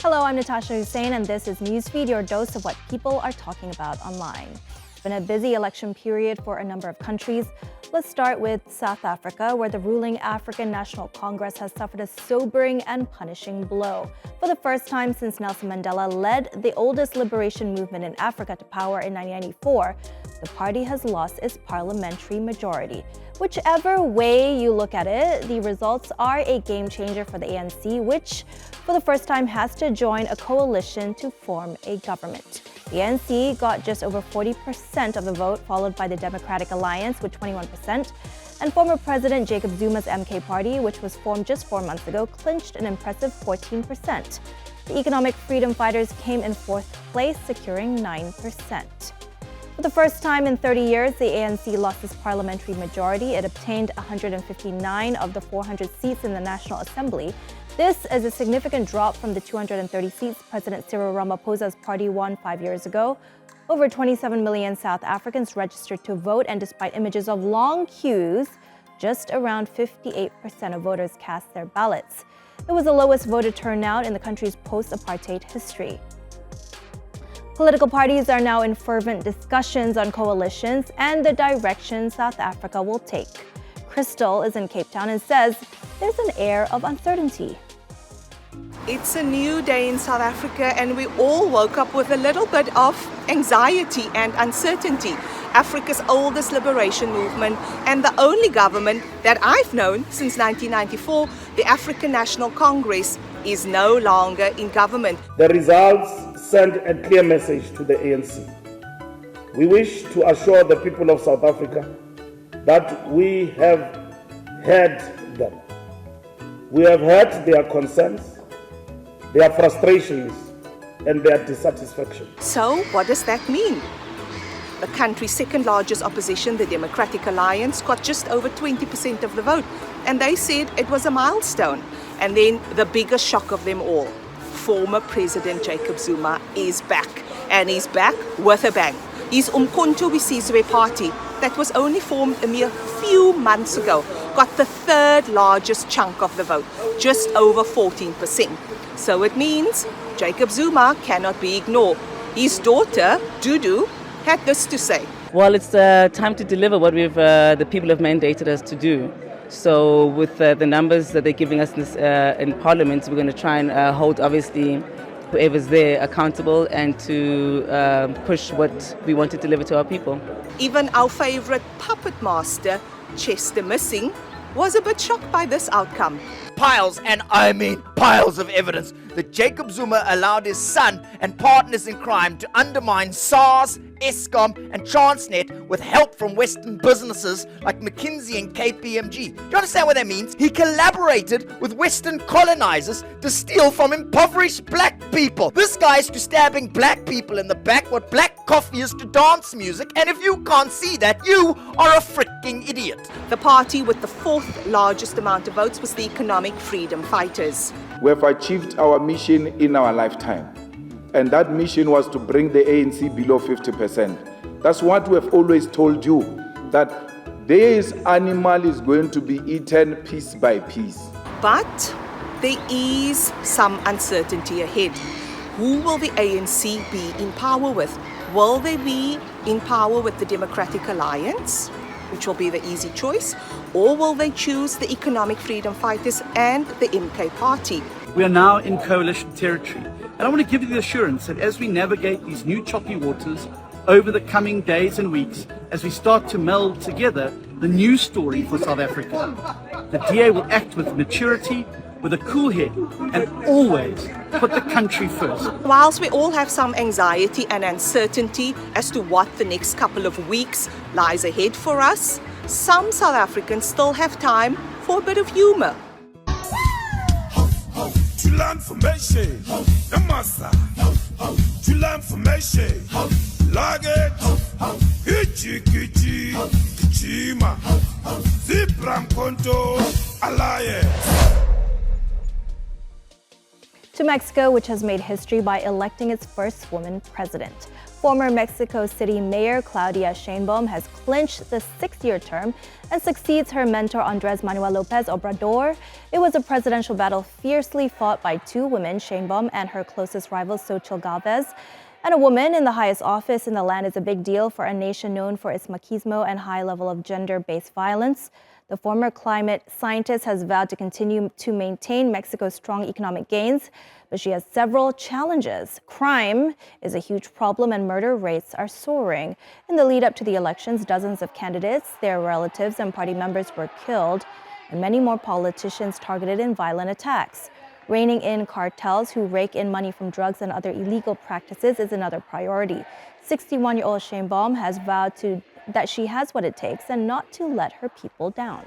Hello, I'm Natasha Hussain, and this is Newsfeed, your dose of what people are talking about online. It's been a busy election period for a number of countries. Let's start with South Africa, where the ruling African National Congress has suffered a sobering and punishing blow. For the first time since Nelson Mandela led the oldest liberation movement in Africa to power in 1994, the party has lost its parliamentary majority. Whichever way you look at it, the results are a game changer for the ANC, which for the first time has to join a coalition to form a government. The ANC got just over 40% of the vote, followed by the Democratic Alliance with 21%, and former President Jacob Zuma's MK party, which was formed just 4 months ago, clinched an impressive 14%. The Economic Freedom Fighters came in fourth place, securing 9%. For the first time in 30 years, the ANC lost its parliamentary majority. It obtained 159 of the 400 seats in the National Assembly. This is a significant drop from the 230 seats President Cyril Ramaphosa's party won 5 years ago. Over 27 million South Africans registered to vote, and despite images of long queues, just around 58% of voters cast their ballots. It was the lowest voter turnout in the country's post-apartheid history. Political parties are now in fervent discussions on coalitions and the direction South Africa will take. Crystal is in Cape Town and says there's an air of uncertainty. It's a new day in South Africa, and we all woke up with a little bit of anxiety and uncertainty. Africa's oldest liberation movement and the only government that I've known since 1994, the African National Congress, is no longer in government. The results send a clear message to the ANC. We wish to assure the people of South Africa that we have heard them. We have heard their concerns, their frustrations, and their dissatisfaction. So what does that mean? The country's second largest opposition, the Democratic Alliance, got just over 20% of the vote, and they said it was a milestone. And then the biggest shock of them all, former President Jacob Zuma is back, and he's back with a bang. His Umkhonto we Sizwe party, that was only formed a mere few months ago, got the third largest chunk of the vote, just over 14%. So it means Jacob Zuma cannot be ignored. His daughter, Dudu, had this to say. Well, it's time to deliver what the people have mandated us to do. So with the numbers that they're giving us in Parliament, we're going to try and hold, obviously, whoever's there accountable and to push what we want to deliver to our people. Even our favorite puppet master, Chester Missing, was a bit shocked by this outcome. Piles, and I mean piles of evidence that Jacob Zuma allowed his son and partners in crime to undermine SARS, Eskom and Transnet with help from Western businesses like McKinsey and KPMG. Do you understand what that means? He collaborated with Western colonizers to steal from impoverished black people. This guy's to stabbing black people in the back what black coffee is to dance music, and if you can't see that, you are a freaking idiot. The party with the fourth largest amount of votes was the Economic Freedom Fighters. We have achieved our mission in our lifetime, and that mission was to bring the ANC below 50%. That's what we have always told you, that this animal is going to be eaten piece by piece. But there is some uncertainty ahead. Who will the ANC be in power with? Will they be in power with the Democratic Alliance, which will be the easy choice, or will they choose the Economic Freedom Fighters and the MK party? We are now in coalition territory, and I want to give you the assurance that as we navigate these new choppy waters over the coming days and weeks, as we start to meld together the new story for South Africa, the DA will act with maturity, with a cool head, and always put the country first. Whilst we all have some anxiety and uncertainty as to what the next couple of weeks lies ahead for us, some South Africans still have time for a bit of humour. To Mexico, which has made history by electing its first woman president. Former Mexico City Mayor Claudia Sheinbaum has clinched the 6-year term and succeeds her mentor Andres Manuel Lopez Obrador. It was a presidential battle fiercely fought by two women, Sheinbaum and her closest rival Xochitl Gálvez. And a woman in the highest office in the land is a big deal for a nation known for its machismo and high level of gender-based violence. The former climate scientist has vowed to continue to maintain Mexico's strong economic gains, but she has several challenges. Crime is a huge problem and murder rates are soaring. In the lead up to the elections, dozens of candidates, their relatives, and party members were killed, and many more politicians targeted in violent attacks. Reining in cartels who rake in money from drugs and other illegal practices is another priority. 61-year-old Sheinbaum has vowed that she has what it takes and not to let her people down.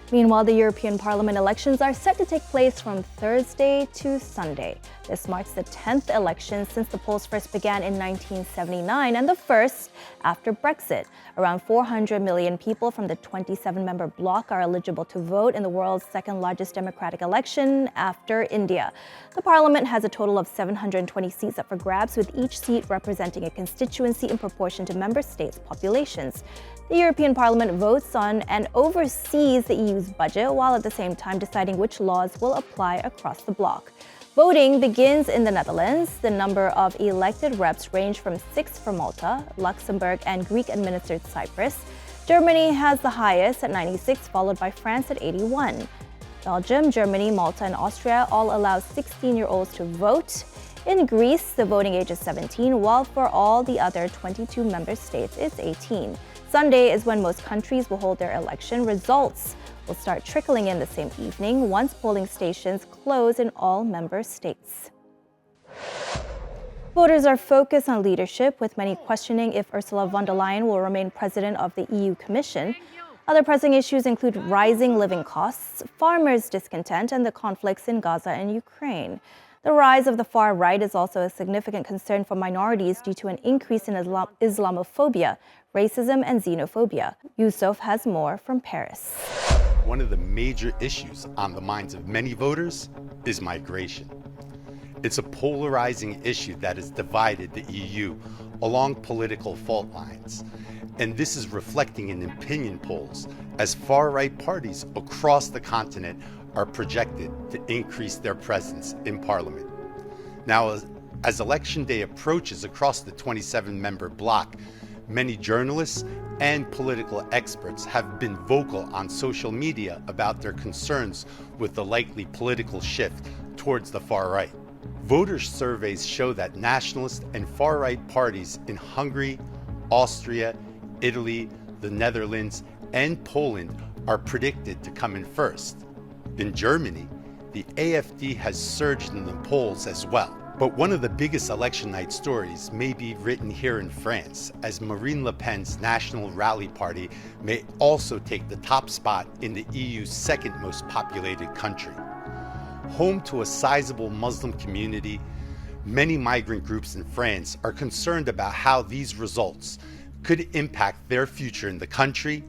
Meanwhile, the European Parliament elections are set to take place from Thursday to Sunday. This marks the 10th election since the polls first began in 1979 and the first after Brexit. Around 400 million people from the 27-member bloc are eligible to vote in the world's second-largest democratic election after India. The parliament has a total of 720 seats up for grabs, with each seat representing a constituency in proportion to member states' populations. The European Parliament votes on and oversees the EU's budget, while at the same time deciding which laws will apply across the bloc. Voting begins in the Netherlands. The number of elected reps range from 6 for Malta, Luxembourg, and Greek-administered Cyprus. Germany has the highest at 96, followed by France at 81. Belgium, Germany, Malta, and Austria all allow 16-year-olds to vote. In Greece, the voting age is 17, while for all the other 22 member states, it's 18. Sunday is when most countries will hold their election. Results will start trickling in the same evening once polling stations close in all member states. Voters are focused on leadership, with many questioning if Ursula von der Leyen will remain president of the EU Commission. Other pressing issues include rising living costs, farmers' discontent, and the conflicts in Gaza and Ukraine. The rise of the far right is also a significant concern for minorities due to an increase in Islamophobia, racism, and xenophobia. Yusuf has more from Paris. One of the major issues on the minds of many voters is migration. It's a polarizing issue that has divided the EU along political fault lines. And this is reflecting in opinion polls as far-right parties across the continent are projected to increase their presence in Parliament. Now, as Election Day approaches across the 27-member bloc, many journalists and political experts have been vocal on social media about their concerns with the likely political shift towards the far right. Voter surveys show that nationalist and far-right parties in Hungary, Austria, Italy, the Netherlands, and Poland are predicted to come in first. In Germany, the AfD has surged in the polls as well. But one of the biggest election night stories may be written here in France, as Marine Le Pen's National Rally Party may also take the top spot in the EU's second most populated country. Home to a sizable Muslim community, many migrant groups in France are concerned about how these results could impact their future in the country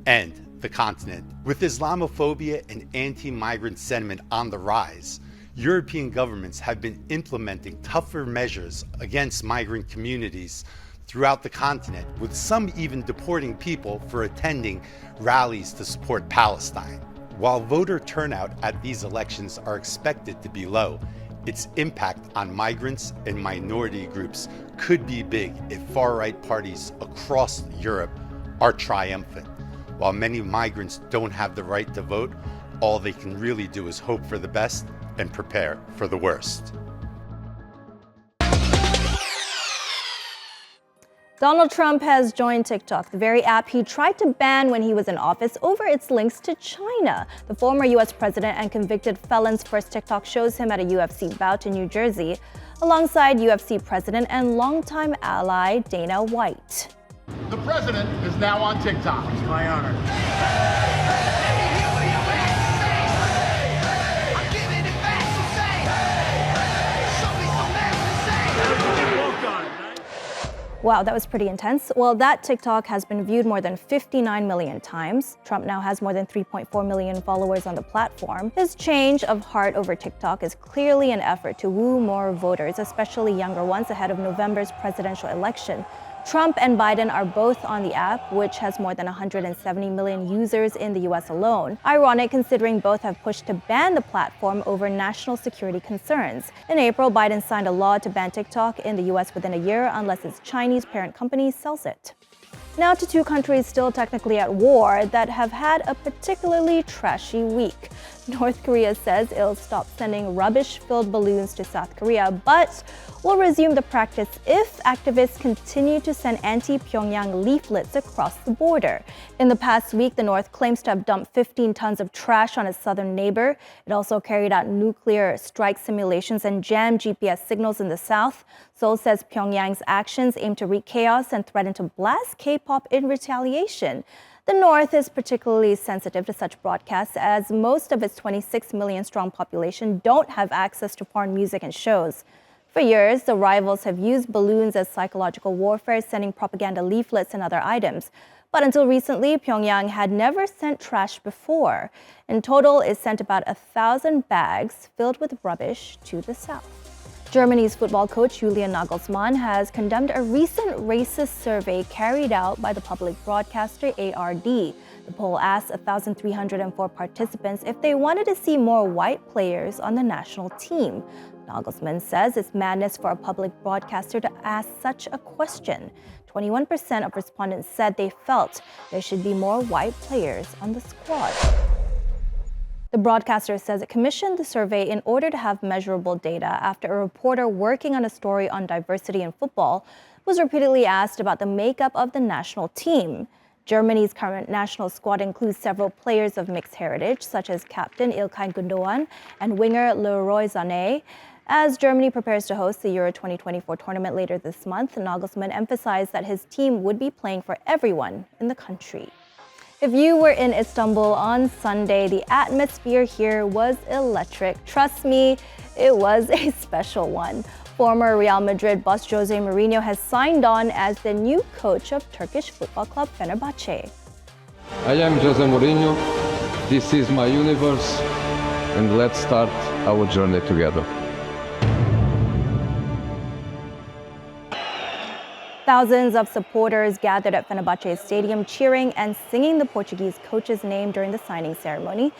and the continent. With Islamophobia and anti-migrant sentiment on the rise, European governments have been implementing tougher measures against migrant communities throughout the continent, with some even deporting people for attending rallies to support Palestine. While voter turnout at these elections are expected to be low, its impact on migrants and minority groups could be big if far-right parties across Europe are triumphant. While many migrants don't have the right to vote, all they can really do is hope for the best and prepare for the worst. Donald Trump has joined TikTok, the very app he tried to ban when he was in office over its links to China. The former U.S. president and convicted felon's first TikTok shows him at a UFC bout in New Jersey, alongside UFC president and longtime ally Dana White. The president is now on TikTok. It's my honor. Wow, that was pretty intense. Well, that TikTok has been viewed more than 59 million times. Trump now has more than 3.4 million followers on the platform. His change of heart over TikTok is clearly an effort to woo more voters, especially younger ones, ahead of November's presidential election. Trump and Biden are both on the app, which has more than 170 million users in the US alone. Ironic considering both have pushed to ban the platform over national security concerns. In April, Biden signed a law to ban TikTok in the US within a year unless its Chinese parent company sells it. Now to two countries still technically at war that have had a particularly trashy week. North Korea says it'll stop sending rubbish-filled balloons to South Korea, but will resume the practice if activists continue to send anti-Pyongyang leaflets across the border. In the past week, the North claims to have dumped 15 tons of trash on its southern neighbor. It also carried out nuclear strike simulations and jammed GPS signals in the south. Seoul says Pyongyang's actions aim to wreak chaos and threaten to blast K-pop in retaliation. The North is particularly sensitive to such broadcasts as most of its 26 million strong population don't have access to foreign music and shows. For years, the rivals have used balloons as psychological warfare, sending propaganda leaflets and other items. But until recently, Pyongyang had never sent trash before. In total, it sent about 1,000 bags filled with rubbish to the south. Germany's football coach Julian Nagelsmann has condemned a recent racist survey carried out by the public broadcaster ARD. The poll asked 1,304 participants if they wanted to see more white players on the national team. Nagelsmann says it's madness for a public broadcaster to ask such a question. 21% of respondents said they felt there should be more white players on the squad. The broadcaster says it commissioned the survey in order to have measurable data after a reporter working on a story on diversity in football was repeatedly asked about the makeup of the national team. Germany's current national squad includes several players of mixed heritage, such as captain İlkay Gündoğan and winger Leroy Sané. As Germany prepares to host the Euro 2024 tournament later this month, Nagelsmann emphasized that his team would be playing for everyone in the country. If you were in Istanbul on Sunday, the atmosphere here was electric. Trust me, it was a special one. Former Real Madrid boss Jose Mourinho has signed on as the new coach of Turkish football club Fenerbahce. I am Jose Mourinho. This is my universe, and let's start our journey together. Thousands of supporters gathered at Fenerbahce Stadium cheering and singing the Portuguese coach's name during the signing ceremony.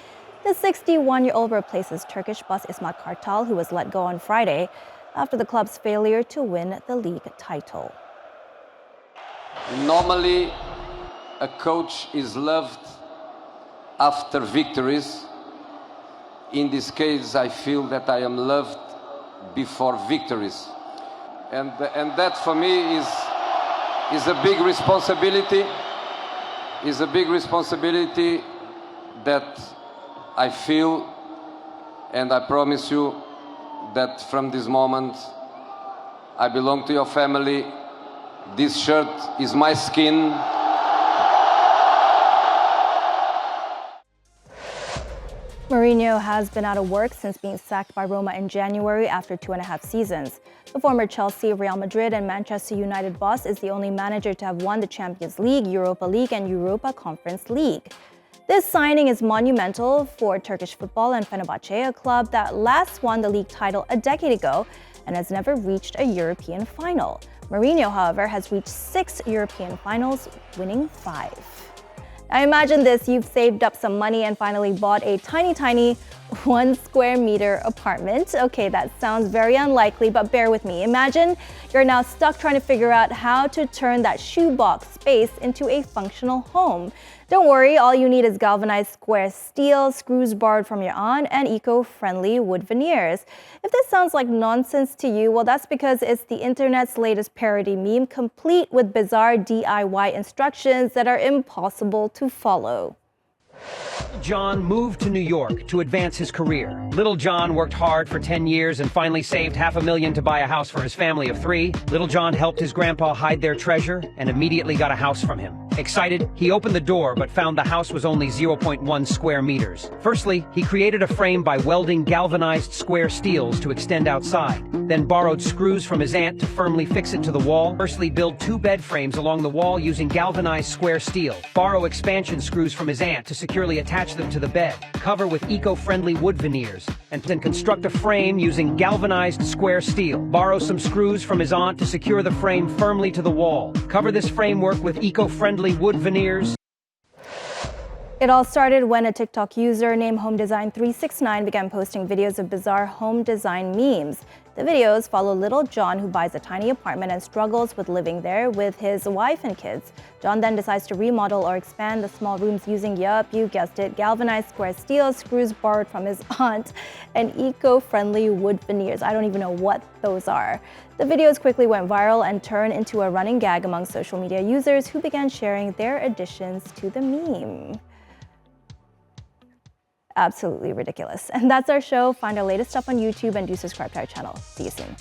The 61-year-old replaces Turkish boss İsmail Kartal, who was let go on Friday after the club's failure to win the league title. Normally, a coach is loved after victories. In this case, I feel that I am loved before victories. And that for me is a big responsibility. Is a big responsibility that I feel, and I promise you that from this moment I belong to your family. This shirt is my skin. Mourinho has been out of work since being sacked by Roma in January after 2.5 seasons. The former Chelsea, Real Madrid, and Manchester United boss is the only manager to have won the Champions League, Europa League, and Europa Conference League. This signing is monumental for Turkish football and Fenerbahce, a club that last won the league title a decade ago and has never reached a European final. Mourinho, however, has reached 6 European finals, winning 5. I imagine this, you've saved up some money and finally bought a tiny 1 square meter apartment. Okay, that sounds very unlikely, but bear with me. Imagine you're now stuck trying to figure out how to turn that shoebox space into a functional home. Don't worry, all you need is galvanized square steel, screws borrowed from your aunt, and eco-friendly wood veneers. If this sounds like nonsense to you, well, that's because it's the internet's latest parody meme, complete with bizarre DIY instructions that are impossible to follow. John moved to New York to advance his career. Little John worked hard for 10 years and finally saved $500,000 to buy a house for his family of 3. Little John helped his grandpa hide their treasure and immediately got a house from him. Excited, he opened the door but found the house was only 0.1 square meters. Firstly, he created a frame by welding galvanized square steels to extend outside, then borrowed screws from his aunt to firmly fix it to the wall. Firstly, build 2 bed frames along the wall using galvanized square steel. Borrow expansion screws from his aunt to securely attach them to the bed. Cover with eco-friendly wood veneers, and then construct a frame using galvanized square steel. Borrow some screws from his aunt to secure the frame firmly to the wall. Cover this framework with eco-friendly wood veneers. It all started when a TikTok user named HomeDesign369 began posting videos of bizarre home design memes. The videos follow little John, who buys a tiny apartment and struggles with living there with his wife and kids. John then decides to remodel or expand the small rooms using, yup, you guessed it, galvanized square steel, screws borrowed from his aunt, and eco-friendly wood veneers. I don't even know what those are. The videos quickly went viral and turned into a running gag among social media users who began sharing their additions to the meme. Absolutely ridiculous. And that's our show. Find our latest stuff on YouTube and do subscribe to our channel. See you soon.